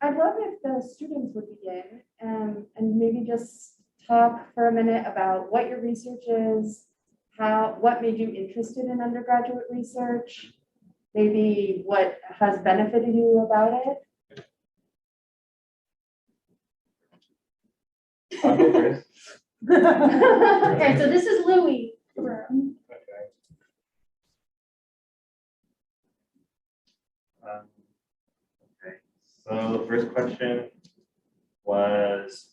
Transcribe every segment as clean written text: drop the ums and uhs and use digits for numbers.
I'd love if the students would begin and maybe just talk for a minute about what your research is, what made you interested in undergraduate research, maybe what has benefited you about it. I'll go first. Okay, so this is Louie. Okay. Okay. So the first question was,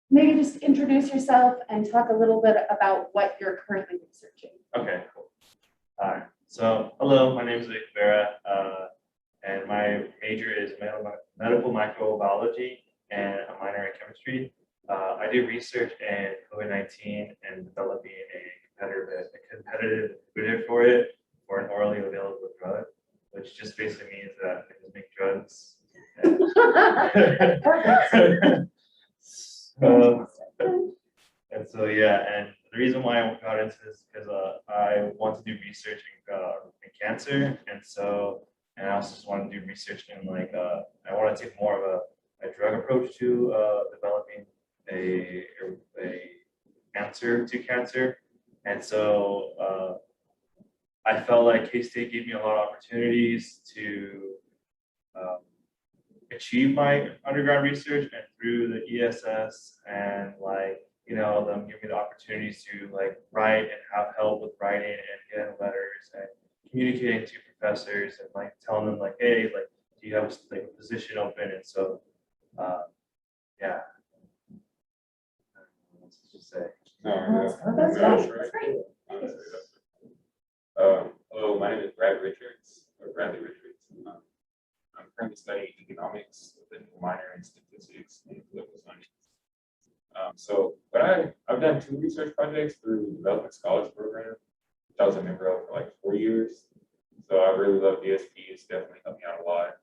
Maybe just introduce yourself and talk a little bit about what you're currently researching. okay, cool. All right. So hello, my name is Vic Vera, and my major is medical microbiology and a minor in chemistry. I do research in COVID-19 and developing a competitive inhibitor for an orally available drug, which just basically means that I can make drugs. So yeah, and the reason why I got into this is because I want to do research in cancer, and I also just want to do research in I want to take more of a drug approach to developing a answer to cancer, and so I felt like K-State gave me a lot of opportunities to achieve my undergrad research, and through the ESS and them give me the opportunities to write and have help with writing and getting letters and communicating to professors and telling them hey, do you have a position open? And so yeah. What's to say? That's great. Hello, my name is Bradley Richards. I'm currently studying economics with a minor in statistics and political science. But I've done 2 research projects through the Development Scholars Program, which I was a member of for 4 years. So I really love DSP. It's definitely helped me out a lot.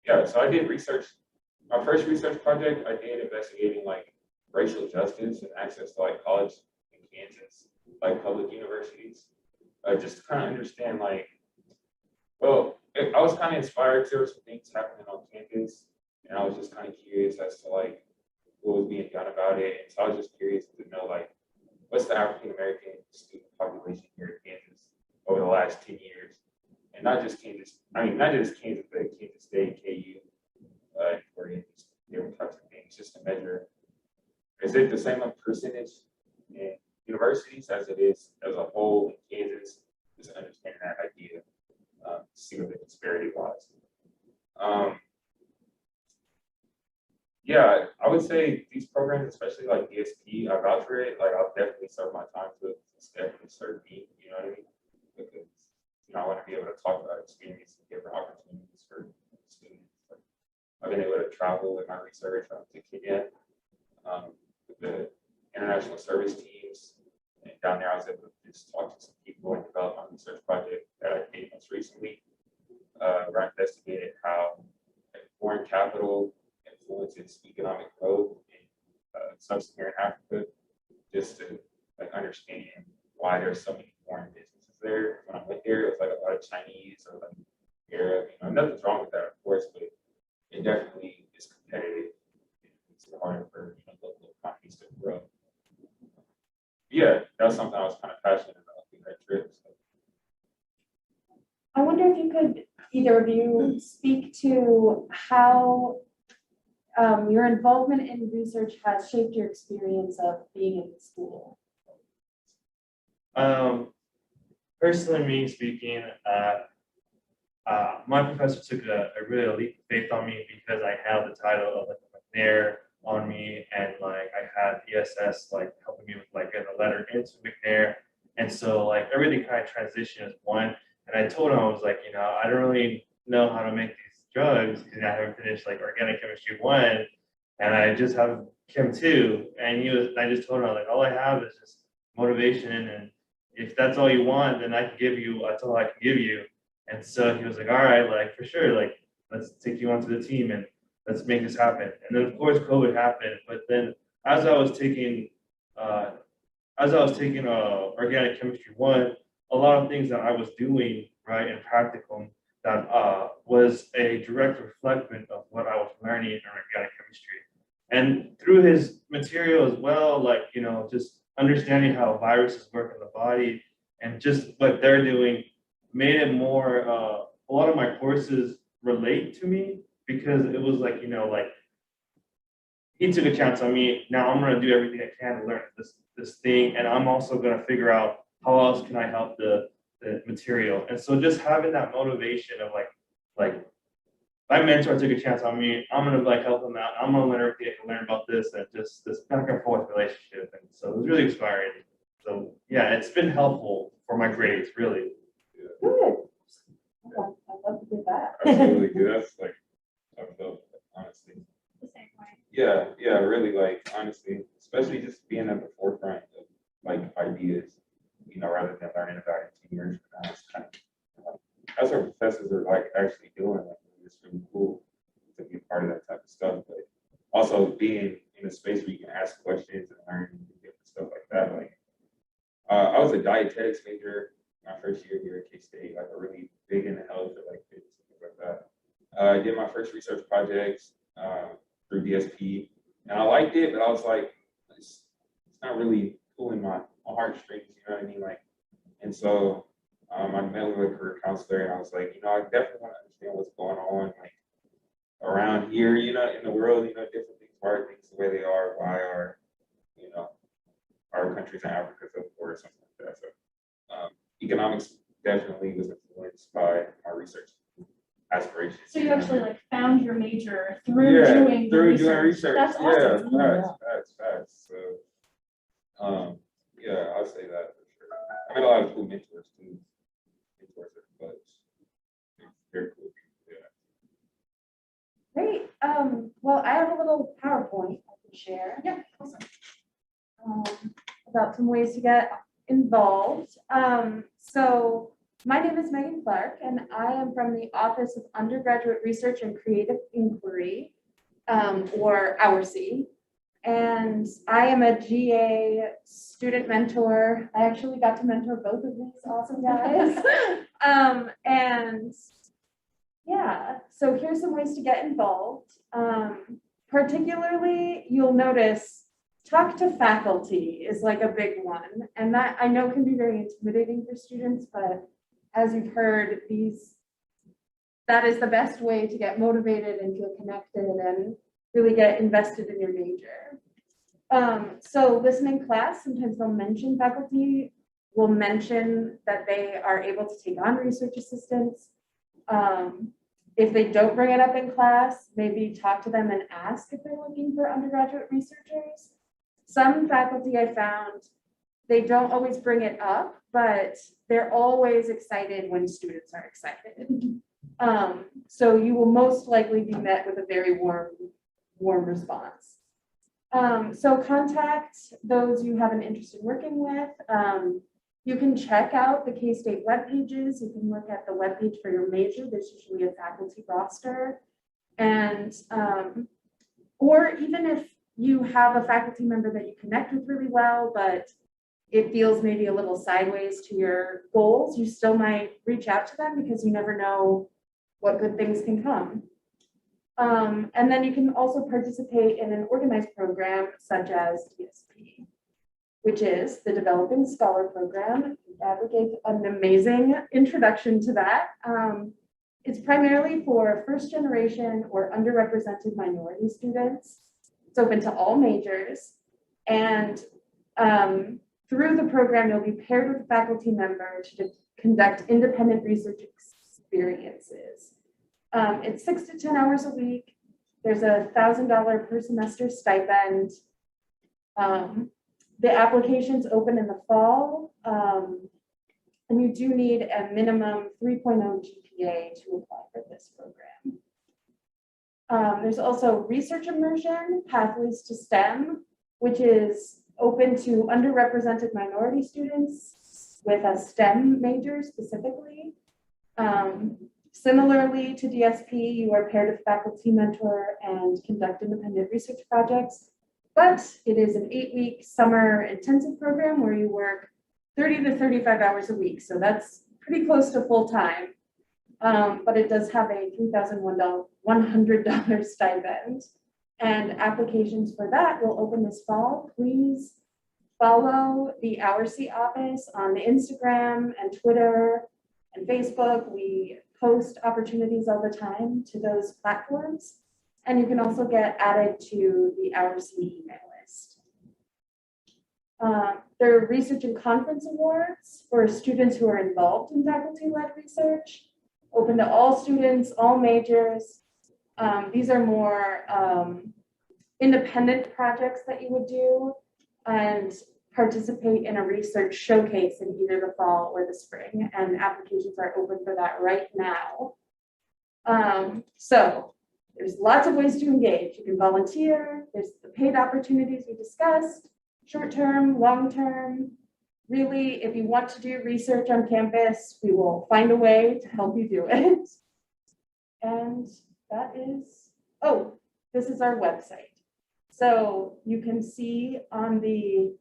Yeah, so I did research. My first research project I did investigating racial justice and access to college in Kansas, public universities, just to kind of understand I was kind of inspired. There were some things happening on campus, and I was just kind of curious as to what was being done about it. And so I was just curious to know what's the African American student population here in Kansas over the last 10 years, and not just Kansas, but Kansas State, KU, and different types of things, just to measure, is it the same percentage in universities as it is as a whole in Kansas? Just understanding that idea, see what the disparity was. Yeah, I would say these programs, especially DSP, I vouch for it. I'll definitely serve my time to it. It's definitely served me, you know what I mean? Because I want to be able to talk about experience and different opportunities for students. I've been able to travel with my research to Kenya with the international service teams. And down there, I was able to just talk to some people and develop my research project that I did most recently, where I investigated how foreign capital influences economic growth in sub-Saharan Africa, just to understand why there's so many foreign businesses there. When I went there, it was a lot of Chinese or Arab. Nothing's wrong with that, of course, but it definitely is competitive. It's harder for local economies to grow. Yeah, that's something I was kind of passionate about in that trip. So. I wonder if you could, either of you, speak to how your involvement in research has shaped your experience of being in school. Personally, me speaking, my professor took a really leap of faith on me because I held the title of McNair on me, and I had ESS helping me with getting a letter into McNair, and so everything kind of transitioned as one. And I told him, I was I don't really know how to make these drugs because I haven't finished organic chemistry 1, and I just have Chem 2. And I just told him, all I have is just motivation, and if that's all you want, then I can give you. That's all I can give you. And so he was all right, for sure, let's take you onto the team and let's make this happen. And then of course COVID happened, but then as I was taking organic chemistry 1, a lot of things that I was doing in practicum that was a direct reflection of what I was learning in organic chemistry. And through his material as well, like, you know, just understanding how viruses work in the body and just what they're doing made it more, a lot of my courses relate to me because it was like, you know, like he took a chance on me. Now I'm going to do everything I can to learn this thing. And I'm also going to figure out how else can I help the material. And so just having that motivation of like my mentor took a chance on me. I'm gonna like help him out. I'm gonna learn everything I can learn about this and just this back and forth relationship. And so it was really inspiring. So yeah, it's been helpful for my grades, really. Good. I'd love to do that. Absolutely, dude. That's like, I felt, honestly. The same way. Yeah, really, like, honestly, especially just being at the forefront of like ideas, you know, rather than learning about it 10 years from now. It's kind of, that's what professors are like actually doing. Like, it's really cool to be a part of that type of stuff. But also being in a space where you can ask questions and learn different stuff like that. Like, I was a dietetics major my first year here at K-State, like a really big into health or like fitness and things like that. I did my first research projects through DSP, and I liked it, but I was like, it's not really pulling my heartstrings, you know what I mean? Like, and so I met with a career counselor, and I was like, you know, I definitely want to understand what's going on, like around here, you know, in the world, you know, different things, why are things the way they are, why are, you know, our countries in Africa so poor or something like that. So economics definitely was influenced by my research aspirations. So you actually like found your major through doing the research. That's awesome. Facts. So, yeah, I'll say that for sure. I met a lot of cool mentors too. But very cool. Yeah. Great. Well, I have a little PowerPoint I can share. Yeah, awesome. About some ways to get involved. So my name is Megan Clark, and I am from the Office of Undergraduate Research and Creative Inquiry, or OURC. And I am a GA student mentor. I actually got to mentor both of these awesome guys. And yeah, so here's some ways to get involved. Particularly, you'll notice talk to faculty is like a big one. And that I know can be very intimidating for students, but as you've heard, that is the best way to get motivated and feel connected and really get invested in your major. So listening class, sometimes they'll mention faculty will mention that they are able to take on research assistants. If they don't bring it up in class, maybe talk to them and ask if they're looking for undergraduate researchers. Some faculty I found, they don't always bring it up, but they're always excited when students are excited. So you will most likely be met with a very warm response. So contact those you have an interest in working with. You can check out the K-State web pages. You can look at the web page for your major. There's usually a faculty roster. And, or even if you have a faculty member that you connect with really well, but it feels maybe a little sideways to your goals, you still might reach out to them because you never know what good things can come. And then you can also participate in an organized program such as DSP, which is the Developing Scholar Program. That gave an amazing introduction to that. It's primarily for first generation or underrepresented minority students. It's open to all majors. And through the program, you'll be paired with a faculty member to conduct independent research experiences. It's 6 to 10 hours a week. There's a $1,000 per semester stipend. The applications open in the fall, and you do need a minimum 3.0 GPA to apply for this program. There's also research immersion, Pathways to STEM, which is open to underrepresented minority students with a STEM major specifically. Similarly to DSP, you are paired with faculty mentor and conduct independent research projects, but it is an 8-week summer intensive program where you work 30 to 35 hours a week. So that's pretty close to full time. but it does have a $3,100 stipend. And applications for that will open this fall. Please follow the OurC office on Instagram and Twitter and Facebook. We post opportunities all the time to those platforms. And you can also get added to the OurC email list. There are research and conference awards for students who are involved in faculty-led research, open to all students, all majors. These are more independent projects that you would do and participate in a research showcase in either the fall or the spring, and applications are open for that right now. So there's lots of ways to engage. You can volunteer, there's the paid opportunities we discussed, short-term, long-term. Really, if you want to do research on campus, we will find a way to help you do it. And that is, oh, this is our website. So you can see on the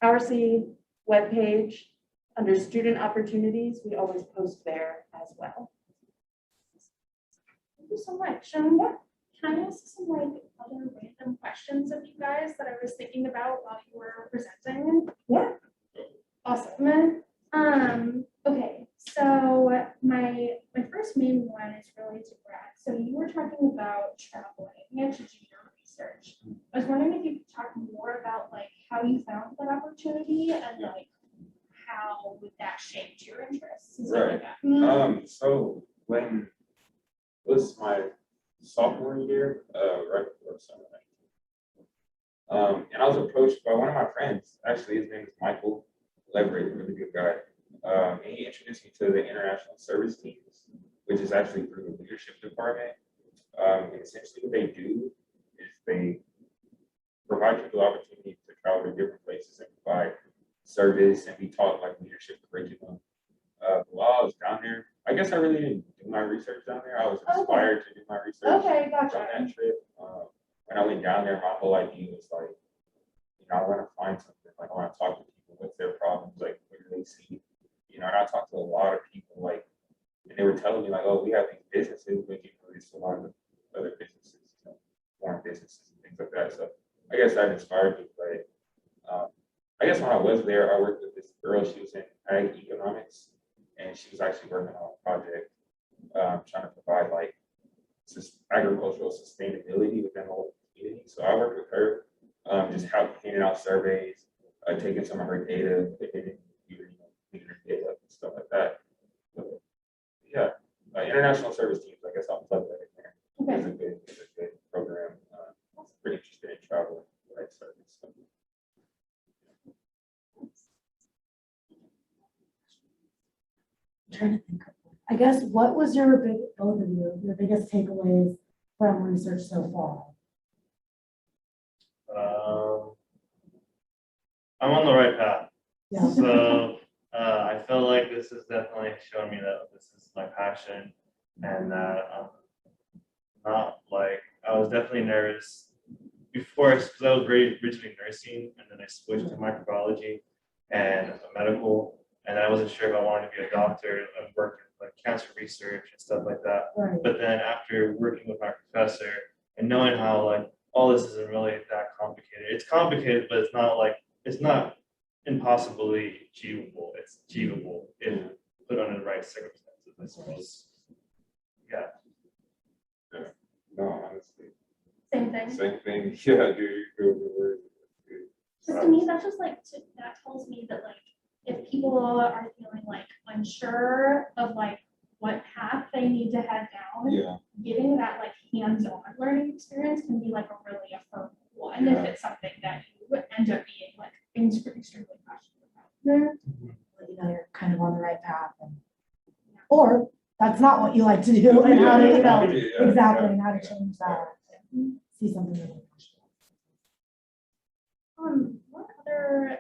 OurC webpage under student opportunities, we always post there as well. Thank you so much. Can I ask some like other random questions of you guys that I was thinking about while you were presenting? Yeah. Awesome. Okay, so my first main one is really to Brad. So you were talking about traveling to do your research. I was wondering if you could talk more about like how you found that opportunity and like how that shaped your interests and stuff like that. So when it was my sophomore year, right before summer, and I was approached by one of my friends. Actually, his name is Michael Leverett, really good guy. And he introduced me to the international service teams, which is actually through the leadership department. And essentially what they do is they provide you the opportunity to travel to different places and provide service, and we taught like leadership curriculum. While I was down there, I guess I really didn't do my research down there. I was inspired to do my research Okay, gotcha. on that trip. When I went down there, my whole idea was like, you know, I want to find something, like I want to talk to people, what's their problems, like what do they see? You know, and I talked to a lot of people, like, and they were telling me like, oh, we have these businesses, we can release a lot of other businesses, you know, foreign businesses and things like that. So I guess that inspired me. But I guess when I was there, I worked with this girl. She was in ag economics, and she was actually working on a project trying to provide like agricultural sustainability within the whole community. So I worked with her, just handing out surveys, taking some of her data, putting it in, cleaning her data up and stuff like that. But, yeah, international service teams, I guess I'll plug that in there. Okay. It's a good program. Pretty interested in travel, right? Service. So. I'm trying to think. I guess what was both of you, your biggest takeaways from research so far? I'm on the right path. Yeah. So I felt like this is definitely showing me that this is my passion, and that I'm not like, I was definitely nervous before because I was originally nursing, and then I switched to microbiology and medical, and I wasn't sure if I wanted to be a doctor and work in like cancer research and stuff like that. Right. But then after working with my professor and knowing how like all this isn't really that complicated, it's complicated, but it's not impossibly achievable. It's achievable if put under the right circumstances, I suppose. Yeah. No, honestly. Same thing. Same thing. Yeah, dude. Just to me, that's just like, that tells me that like, if people are feeling like unsure of like what path they need to head down, Yeah. getting that like hands-on learning experience can be like a really affirming one if it's something that you end up being like extremely passionate about. You know, you're kind of on the right path, or that's not what you like to do, and how to, you know, exactly, and how to change that, and see something really passionate. One other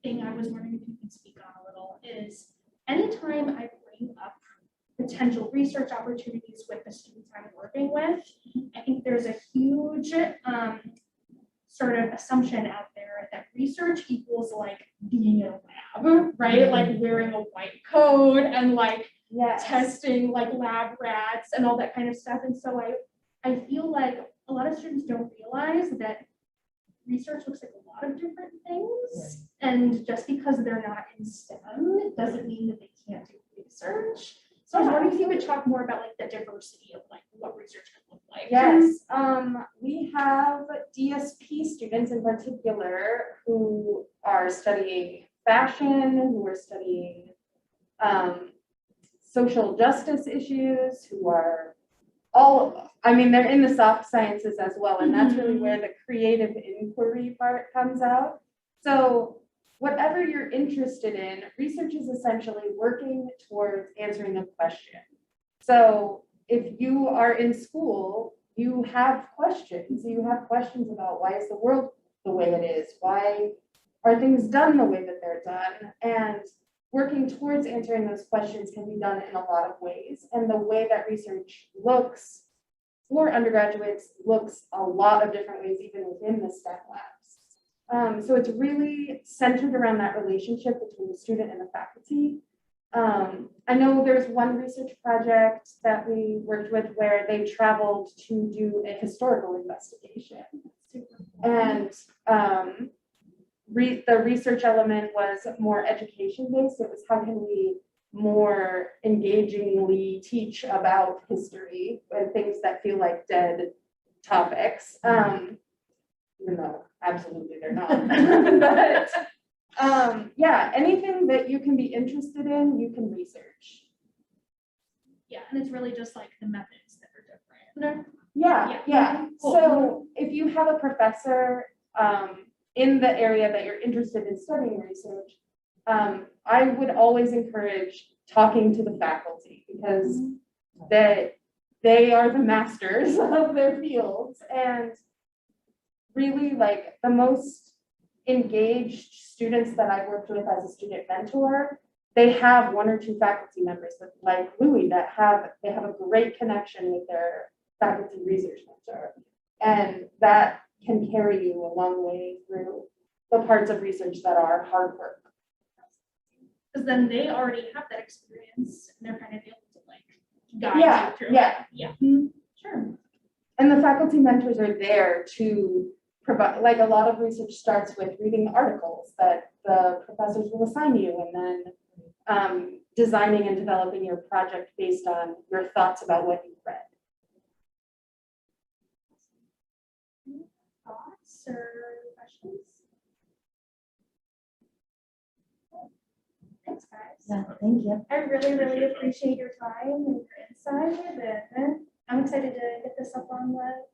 thing I was wondering if you could speak on a little is anytime I bring up potential research opportunities with the students I'm working with, I think there's a huge sort of assumption out there that research equals like being in a lab, right? Like wearing a white coat and like Yes. testing like lab rats and all that kind of stuff. And so I feel like a lot of students don't realize that research looks like a lot of different things. And just because they're not in STEM, it doesn't mean that they can't do research. So I was wondering if you would talk more about like the diversity of like what research can look like. Yes, we have DSP students in particular who are studying fashion, who are studying social justice issues, who are they're in the soft sciences as well, and that's really where the creative inquiry part comes out. So whatever you're interested in, research is essentially working towards answering a question. So if you are in school, you have questions. You have questions about why is the world the way it is? Why are things done the way that they're done? And working towards answering those questions can be done in a lot of ways. And the way that research looks for undergraduates looks a lot of different ways, even within the STEM labs. So it's really centered around that relationship between the student and the faculty. I know there's one research project that we worked with where they traveled to do a historical investigation. And the research element was more education-based. It was how can we more engagingly teach about history and things that feel like dead topics, even though absolutely they're not. But yeah, anything that you can be interested in, you can research. Yeah, and it's really just like the methods that are different. Yeah. Cool. So if you have a professor in the area that you're interested in studying research, I would always encourage talking to the faculty because they are the masters of their fields, and really like the most engaged students that I've worked with as a student mentor, they have one or two faculty members that, like Louis, that have a great connection with their faculty research mentor, and that can carry you a long way through the parts of research that are hard work. Because then they already have that experience and they're kind of able to like guide you through it. Yeah. Sure. And the faculty mentors are there to provide, like a lot of research starts with reading articles that the professors will assign you, and then designing and developing your project based on your thoughts about what you've read. Thoughts or questions? Thanks, guys. Yeah, thank you. I really, really appreciate your time and your insight, and I'm excited to get this up on the